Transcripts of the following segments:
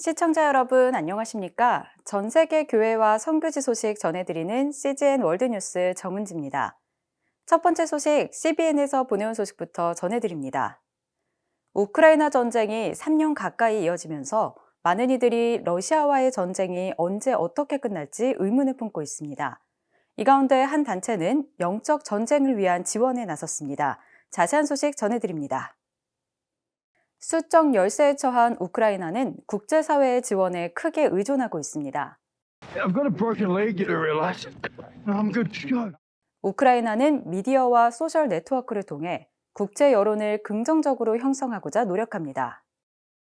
시청자 여러분, 안녕하십니까? 전 세계 교회와 선교지 소식 전해드리는 CGN 월드뉴스 정은지입니다. 첫 번째 소식, CBN에서 보내온 소식부터 전해드립니다. 우크라이나 전쟁이 3년 가까이 이어지면서 많은 이들이 러시아와의 전쟁이 언제 어떻게 끝날지 의문을 품고 있습니다. 이 가운데 한 단체는 영적 전쟁을 위한 지원에 나섰습니다. 자세한 소식 전해드립니다. 수적 열세에 처한 우크라이나는 국제사회의 지원에 크게 의존하고 있습니다. I've got a broken leg, you don't realize. I'm good to go. 우크라이나는 미디어와 소셜 네트워크를 통해 국제 여론을 긍정적으로 형성하고자 노력합니다.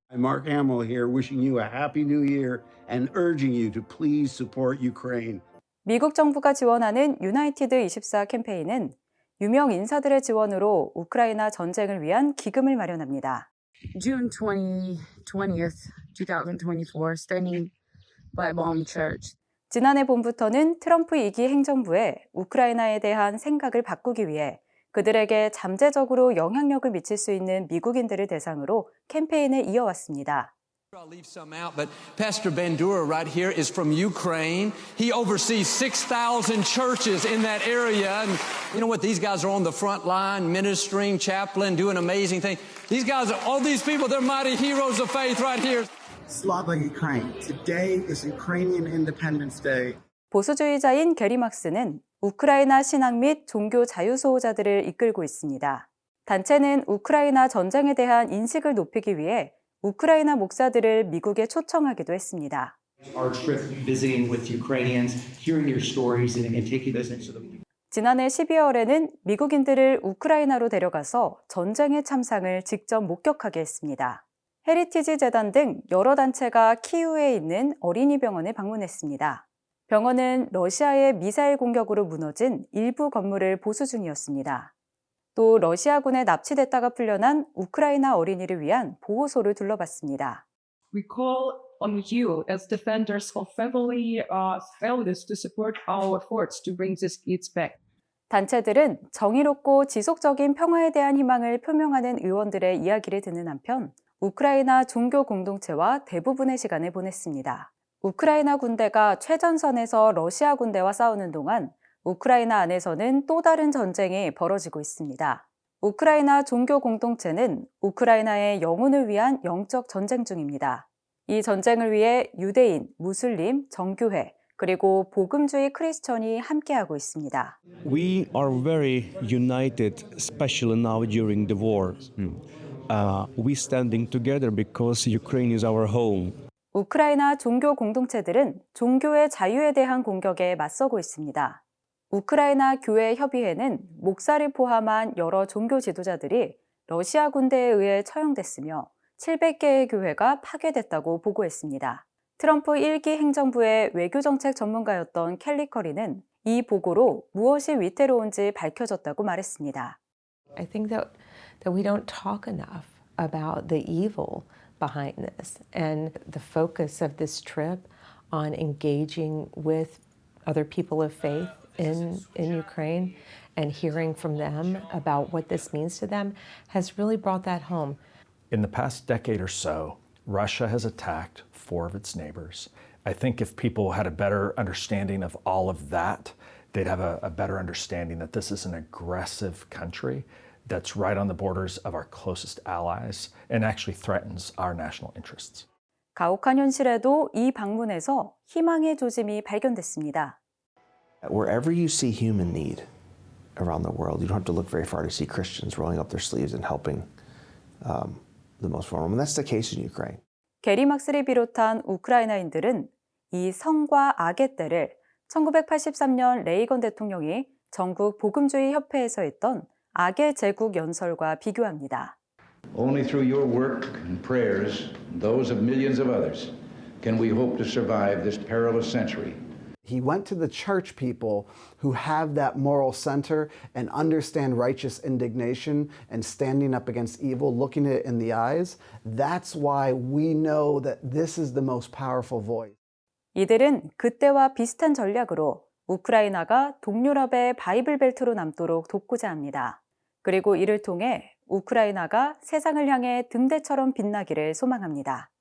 I'm Mark Hamill here, wishing you a happy new year and urging you to please support Ukraine. 미국 정부가 지원하는 유나이티드 24 캠페인은 유명 인사들의 지원으로 우크라이나 전쟁을 위한 기금을 마련합니다. June 20th, 2024, standing by Balm Church. 지난해 봄부터는 트럼프 2기 행정부에 우크라이나에 대한 생각을 바꾸기 위해 그들에게 잠재적으로 영향력을 미칠 수 있는 미국인들을 대상으로 캠페인을 이어왔습니다. I'll leave some out, but Pastor Bandura right here is from Ukraine. He oversees 6,000 churches in that area. And you know what? These guys are on the front line, ministering, chaplain, doing amazing things. These guys, all these people, they're mighty heroes of faith right here. Slava Ukraine. Today is Ukrainian Independence Day. 보수주의자인 게리 막스는 우크라이나 신앙 및 종교 자유수호자들을 이끌고 있습니다. 단체는 우크라이나 전쟁에 대한 인식을 높이기 위해 우크라이나 목사들을 미국에 초청하기도 했습니다. Our trip visiting with Ukrainians, hearing your stories and taking this into the 지난해 12월에는 미국인들을 우크라이나로 데려가서 전쟁의 참상을 직접 목격하게 했습니다. 헤리티지 재단 등 여러 단체가 키우에 있는 어린이 병원을 방문했습니다. 병원은 러시아의 미사일 공격으로 무너진 일부 건물을 보수 중이었습니다. 또 러시아군에 납치됐다가 풀려난 우크라이나 어린이를 위한 보호소를 둘러봤습니다. We call on you as defenders of family values to support our efforts to bring these kids back. 단체들은 정의롭고 지속적인 평화에 대한 희망을 표명하는 의원들의 이야기를 듣는 한편 우크라이나 종교 공동체와 대부분의 시간을 보냈습니다. 우크라이나 군대가 최전선에서 러시아 군대와 싸우는 동안 우크라이나 안에서는 또 다른 전쟁이 벌어지고 있습니다. 우크라이나 종교 공동체는 우크라이나의 영혼을 위한 영적 전쟁 중입니다. 이 전쟁을 위해 유대인, 무슬림, 정교회, 그리고 복음주의 크리스천이 함께하고 있습니다. We are very united, especially now during the war. We standing together because Ukraine is our home. 우크라이나 종교 공동체들은 종교의 자유에 대한 공격에 맞서고 있습니다. 우크라이나 교회 협의회는 목사를 포함한 여러 종교 지도자들이 러시아 군대에 의해 처형됐으며 700개의 교회가 파괴됐다고 보고했습니다. 트럼프 1기 행정부의 외교정책 전문가였던 켈리 커리는 이 보고로 무엇이 위태로운지 밝혀졌다고 말했습니다. I think that we don't talk enough about the evil behind this and the focus of this trip on engaging with other people of faith in Ukraine and hearing from them about what this means to them has really brought that home. In the past decade or so, Russia has attacked 4 of its neighbors. I think if people had a better understanding of all of that, they'd have a better understanding that this is an aggressive country that's right on the borders of our closest allies and actually threatens our national interests. 가혹한 현실에도 이 방문에서 희망의 조짐이 발견됐습니다. Wherever you see human need around the world, you don't have to look very far to see Christians rolling up their sleeves and helping the most vulnerable. And that's the case in Ukraine. 게리 막스를 비롯한 우크라이나인들은 이 성과 악의 때를 1983년 레이건 대통령이 전국 복음주의 협회에서 했던 악의 제국 연설과 비교합니다. Only through your work and prayers, those of millions of others, can we hope to survive this perilous century. He went to the church people who have that moral center and understand righteous indignation and standing up against evil, looking it in the eyes. That's why we know that this is the most powerful voice. 이들은 그때와 비슷한 전략으로 우크라이나가 동유럽의 바이블 벨트로 남도록 돕고자 합니다. 그리고 이를 통해 우크라이나가 세상을 향해 등대처럼 빛나기를 소망합니다.